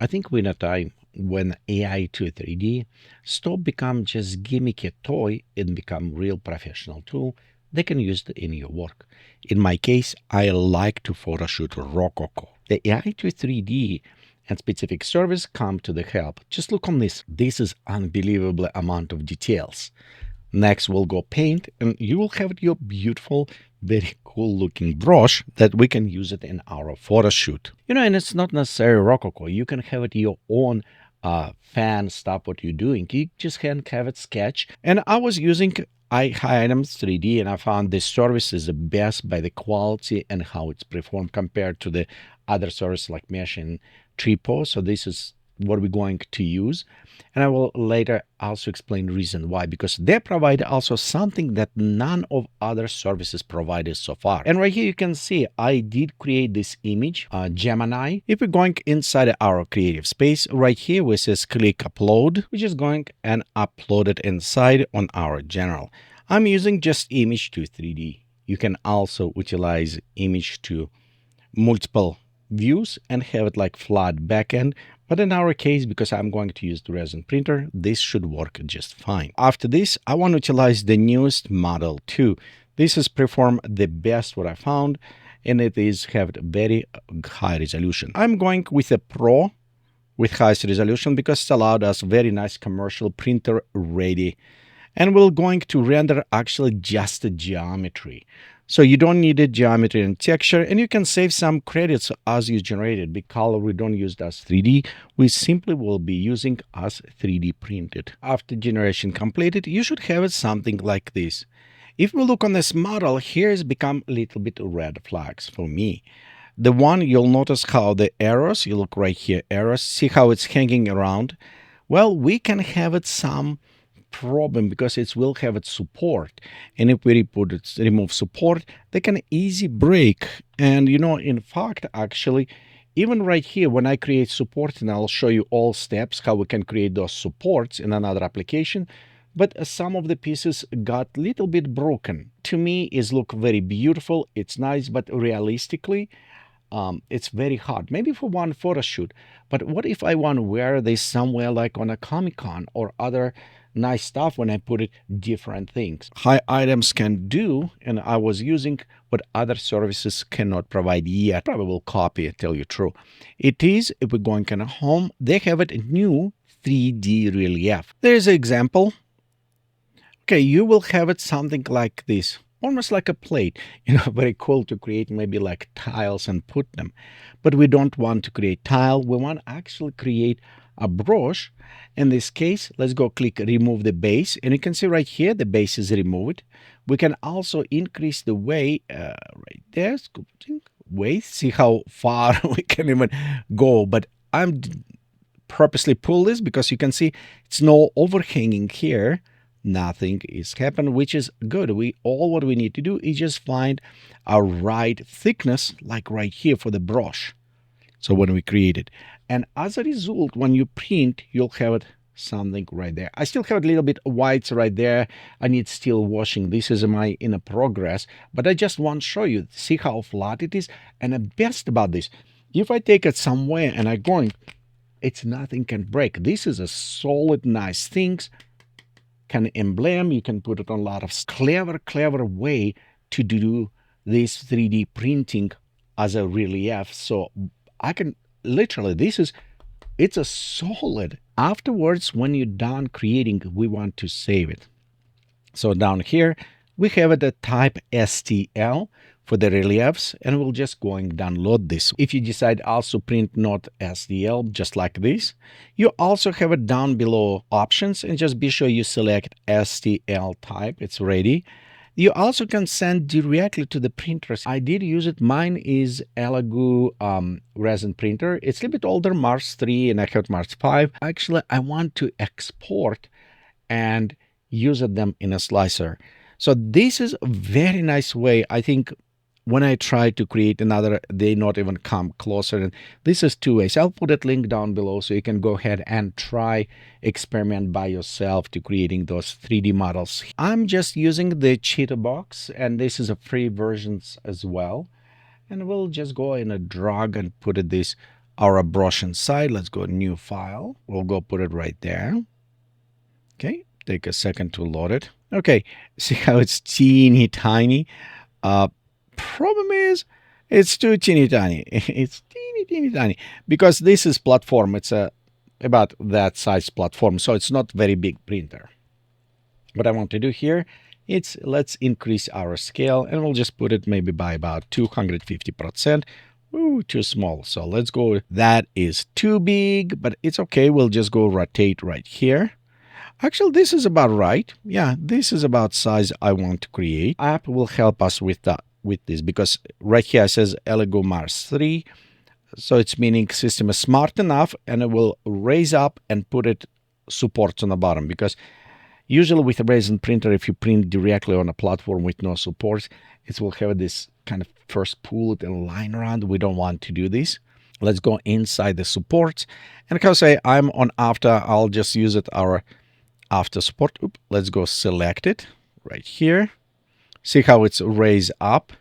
I think we're in a time when AI to 3D stop become just gimmicky toy and become real professional tool they can use it in your work. In my case, I like to photoshoot Rococo. The AI to 3D and specific service come to the help. Just look on this. This is unbelievable amount of details. Next, we'll go paint, and you will have your beautiful, very cool looking brush that we can use it in our photo shoot. And it's not necessarily Rococo. You can have it your own fan stop what you're doing. You just can have it sketch. And I was using Hitems 3D, and I found this service is the best by the quality and how it's performed compared to the other service like Mesh and Tripo. So this is what we're going to use, and I will later also explain the reason why, because they provide also something that none of other services provided so far. And right here you can see I did create this image, Gemini. If we're going inside our creative space, right here we says click upload, which is going and upload it inside on our general. I'm using just image to 3D. You can also utilize image to multiple views and have it like flat backend. But in our case, because I'm going to use the resin printer, this should work just fine. After this, I want to utilize the newest model 2. This is perform the best what I found, and it is have very high resolution. I'm going with a Pro with highest resolution because it allowed us very nice commercial printer ready. And we're going to render actually just the geometry. So you don't need a geometry and texture, and you can save some credits as you generated. Big color we don't use as 3D. We simply will be using as 3D printed. After generation completed, you should have it something like this. If we look on this model, here has become a little bit red flags for me. The one, you'll notice how the arrows, you look right here, arrows, see how it's hanging around? Well, we can have it some problem because it will have its support, and if we remove support, they can easy break. And in fact, actually, even right here when I create support, and I'll show you all steps how we can create those supports in another application, but some of the pieces got a little bit broken. To me, is look very beautiful, it's nice, but realistically it's very hard, maybe for one photo shoot. But what if I want to wear this somewhere like on a Comic-Con or other nice stuff when I put it different things? Hitems can do, and I was using what other services cannot provide yet. Probably will copy it, tell you true. It is, if we're going kind of home, they have it new 3D relief. There's an example. Okay, you will have it something like this, almost like a plate, very cool to create maybe like tiles and put them. But we don't want to create tile. We want to actually create a brush. In this case, let's go click remove the base, and you can see right here the base is removed. We can also increase the weight right there, weight, see how far we can even go. But I'm purposely pull this because you can see it's no overhanging here. Nothing is happened, which is good. What we need to do is just find our right thickness, like right here for the brush. So when we create it, and as a result, when you print, you'll have it something right there. I still have a little bit of whites right there. I need still washing. This is my in a progress, but I just want to show you, see how flat it is. And the best about this, if I take it somewhere and I going, it's nothing can break. This is a solid, nice things. Can emblem, you can put it on a lot of clever way to do this 3D printing as a relief. So I can literally, it's a solid. Afterwards, when you're done creating, we want to save it. So down here, we have it at type STL for the reliefs, and we'll just go and download this. If you decide also print not STL, just like this, you also have it down below options, and just be sure you select STL type, it's ready. You also can send directly to the printers. I did use it. Mine is Elegoo resin printer. It's a little bit older, March 3, and I have March 5. Actually, I want to export and use them in a slicer. So this is a very nice way. I think when I try to create another, they not even come closer. And this is 2 ways. I'll put that link down below so you can go ahead and try experiment by yourself to creating those 3D models. I'm just using the Chitubox, and this is a free versions as well. And we'll just go in a drag and put this our brush inside. Let's go new file. We'll go put it right there. Okay, take a second to load it. Okay, see how it's teeny tiny? Problem is, it's too teeny tiny. It's teeny tiny because this is platform. It's about that size platform, so it's not very big printer. What I want to do here, let's increase our scale, and we'll just put it maybe by about 250%. Ooh, too small. So let's go. That is too big, but it's okay. We'll just go rotate right here. Actually, this is about right. Yeah, this is about size I want to create. App will help us with that, with this, because right here it says Elegoo Mars 3. So it's meaning system is smart enough, and it will raise up and put it supports on the bottom, because usually with a Resin printer, if you print directly on a platform with no supports, it will have this kind of first pull it and line around. We don't want to do this. Let's go inside the supports. And because I'm on after, I'll just use it our after support. Oops, let's go select it right here. See how it's raised up.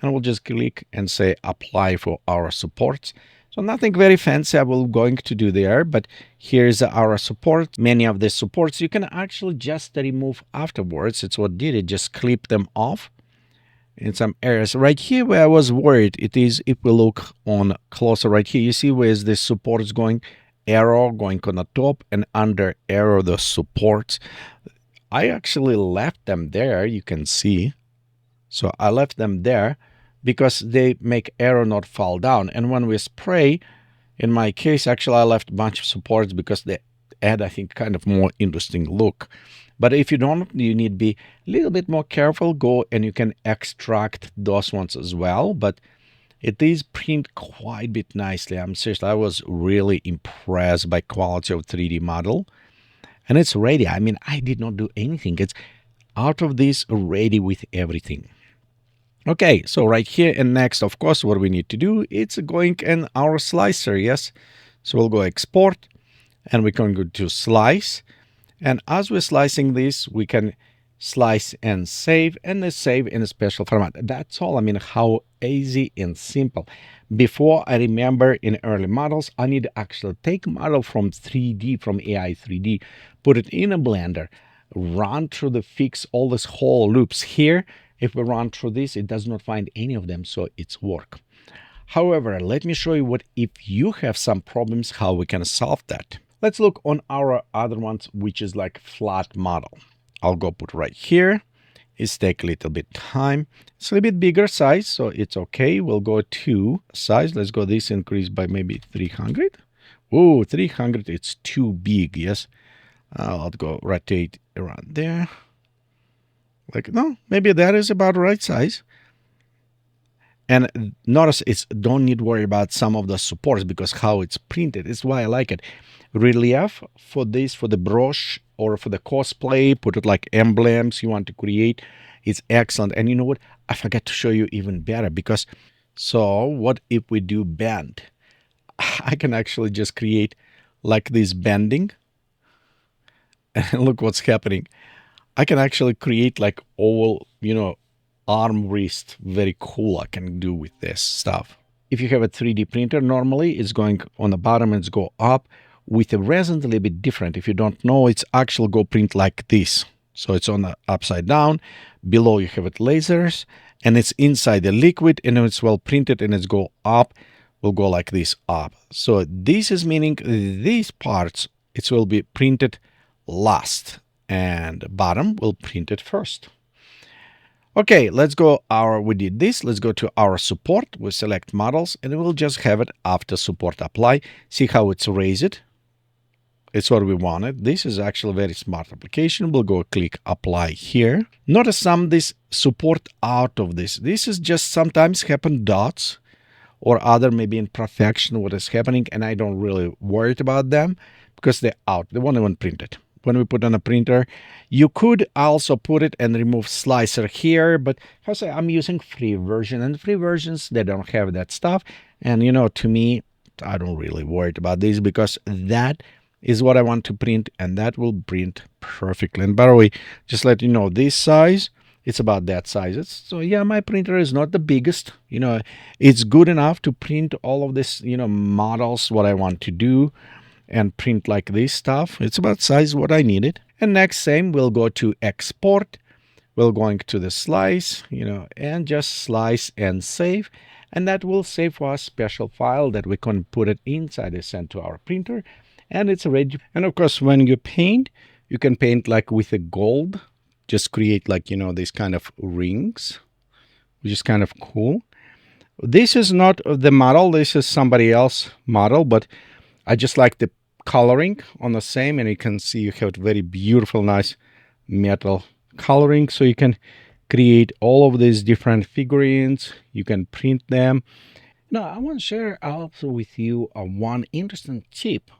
And we'll just click and say apply for our supports. So nothing very fancy I will going to do there, but here's our support. Many of the supports you can actually just remove afterwards. It's what did it, just clip them off in some areas. Right here where I was worried, it is if we look on closer right here, you see where's the supports going, arrow going on the top and under arrow the supports. I actually left them there, you can see. So I left them there because they make arrow not fall down. And when we spray, in my case, actually I left a bunch of supports because they add, I think, kind of more interesting look. But if you don't, you need to be a little bit more careful. Go and you can extract those ones as well. But it is print quite a bit nicely. I'm seriously, I was really impressed by quality of 3D model. And it's ready. I mean, I did not do anything. It's out of this ready with everything. Okay, so right here and next, of course, what we need to do, it's going in our slicer, yes? So we'll go export, and we can go to slice. And as we're slicing this, we can slice and save in a special format. That's all. I mean, how easy and simple. Before, I remember in early models, I need to actually take model from 3D, from AI 3D, put it in a blender, run through the fix all these whole loops here. If we run through this, it does not find any of them, so it's work. However, let me show you what if you have some problems, how we can solve that. Let's look on our other ones, which is like flat model. I'll go put right here. It's take a little bit time. It's a little bit bigger size, so it's okay. We'll go to size. Let's go this increase by maybe 300. Oh, 300, it's too big, yes. I'll go rotate around there. Like, no, maybe that is about the right size. And notice it's don't need to worry about some of the supports because how it's printed is why I like it. Relief for this, for the brooch or for the cosplay, put it like emblems you want to create. It's excellent. And you know what? I forgot to show you even better because, so what if we do bend? I can actually just create like this bending. And look what's happening. I can actually create like oval, arm wrist. Very cool I can do with this stuff. If you have a 3D printer, normally it's going on the bottom and it's go up. With a resin, a little bit different. If you don't know, it's actually go print like this. So it's on the upside down. Below you have it lasers and it's inside the liquid and it's well printed and it's go up, will go like this up. So this is meaning these parts, it will be printed last and bottom will print it first. Okay, let's go we did this. Let's go to our support. We select models and we'll just have it after support apply. See how it's raised. It's what we wanted. This is actually a very smart application. We'll go click apply here. Notice some this support out of this. This is just sometimes happen dots or other maybe imperfection what is happening and I don't really worry about them because they're out. They won't even print it. When we put on a printer, you could also put it and remove slicer here, but I'm using free version and free versions, they don't have that stuff. And to me, I don't really worry about this because that is what I want to print and that will print perfectly. And by the way, just let you know, this size It's about that size. So yeah, my printer is not the biggest. It's good enough to print all of this, models, what I want to do, and print like this stuff. It's about size what I needed. And next, same, we'll go to export. We're going to the slice, and just slice and save. And that will save for a special file that we can put it inside and send to our printer. And it's ready. And of course, when you paint, you can paint like with a gold. Just create like, these kind of rings, which is kind of cool. This is not the model. This is somebody else model, but I just like the coloring on the same. And you can see you have very beautiful, nice metal coloring, so you can create all of these different figurines. You can print them. Now, I want to share also with you one interesting tip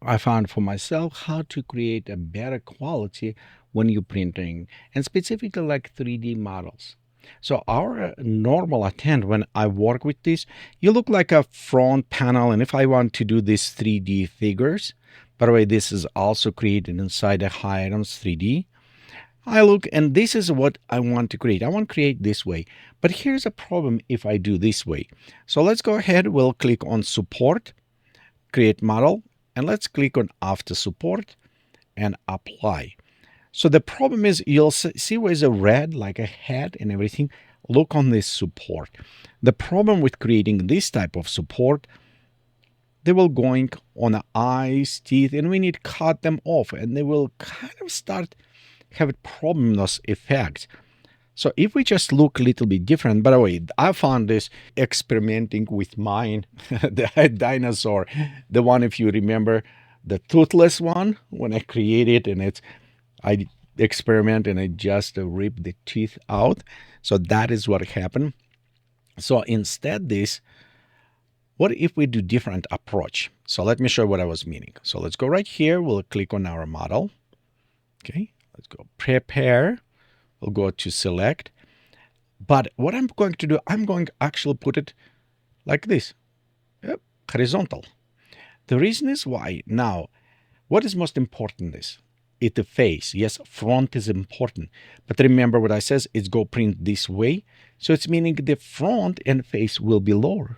I found for myself, how to create a better quality when you're printing, and specifically like 3D models. So our normal attend when I work with this, you look like a front panel. And if I want to do these 3D figures, by the way, this is also created inside the Hitems 3D. I look, and this is what I want to create. I want to create this way. But here's a problem if I do this way. So let's go ahead. We'll click on support, create model, and let's click on after support and apply. So the problem is, you'll see where's a red, like a head and everything. Look on this support. The problem with creating this type of support, they will going on the eyes, teeth, and we need to cut them off, and they will kind of start have problems effects. So if we just look a little bit different, by the way, I found this experimenting with mine, the dinosaur, the one, if you remember, the toothless one, when I created, and I experiment and I just rip the teeth out. So that is what happened. So instead what if we do different approach? So let me show you what I was meaning. So let's go right here. We'll click on our model. Okay. Let's go prepare. We'll go to select. But what I'm going to do, I'm going to actually put it like this. Yep, horizontal. The reason is why. Now, what is most important is the face. Yes, front is important. But remember what I says, it's go print this way. So it's meaning the front and face will be lower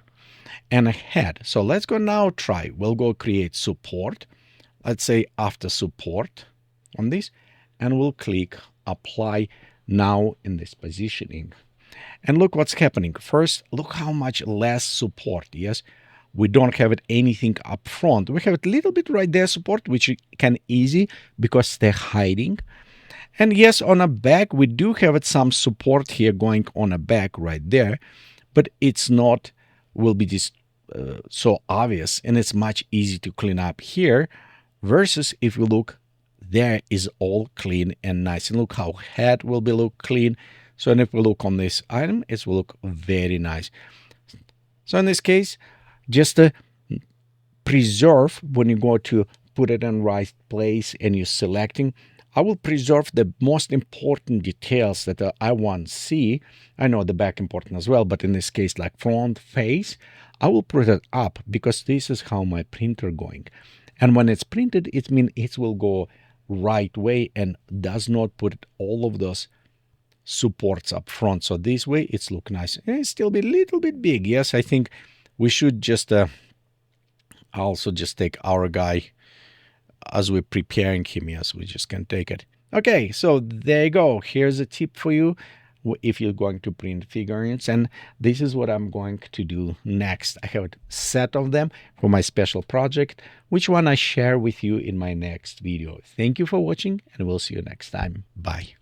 and a head. So let's go now try. We'll go create support. Let's say after support on this. And we'll click apply now in this positioning. And look what's happening. First, look how much less support. Yes, we don't have it anything up front. We have it a little bit right there support, which can easy because they're hiding. And yes, on a back, we do have it some support here going on a back right there, but it's not, will be this so obvious, and it's much easy to clean up here versus if you look, there is all clean and nice. And look how head will be look clean. So and if we look on this item, it will look very nice. So in this case, just preserve when you go to put it in right place and you're selecting, I will preserve the most important details that I want to see. I know the back important as well, but in this case, like front face, I will put it up because this is how my printer going. And when it's printed, it means it will go right way and does not put all of those supports up front. So this way it's look nice. And it's still be a little bit big. Yes, I think we should just also just take our guy as we're preparing him. Yes, we just can take it. Okay, so there you go. Here's a tip for you if you're going to print figurines, and this is what I'm going to do next. I have a set of them for my special project, which one I share with you in my next video. Thank you for watching, and we'll see you next time. Bye.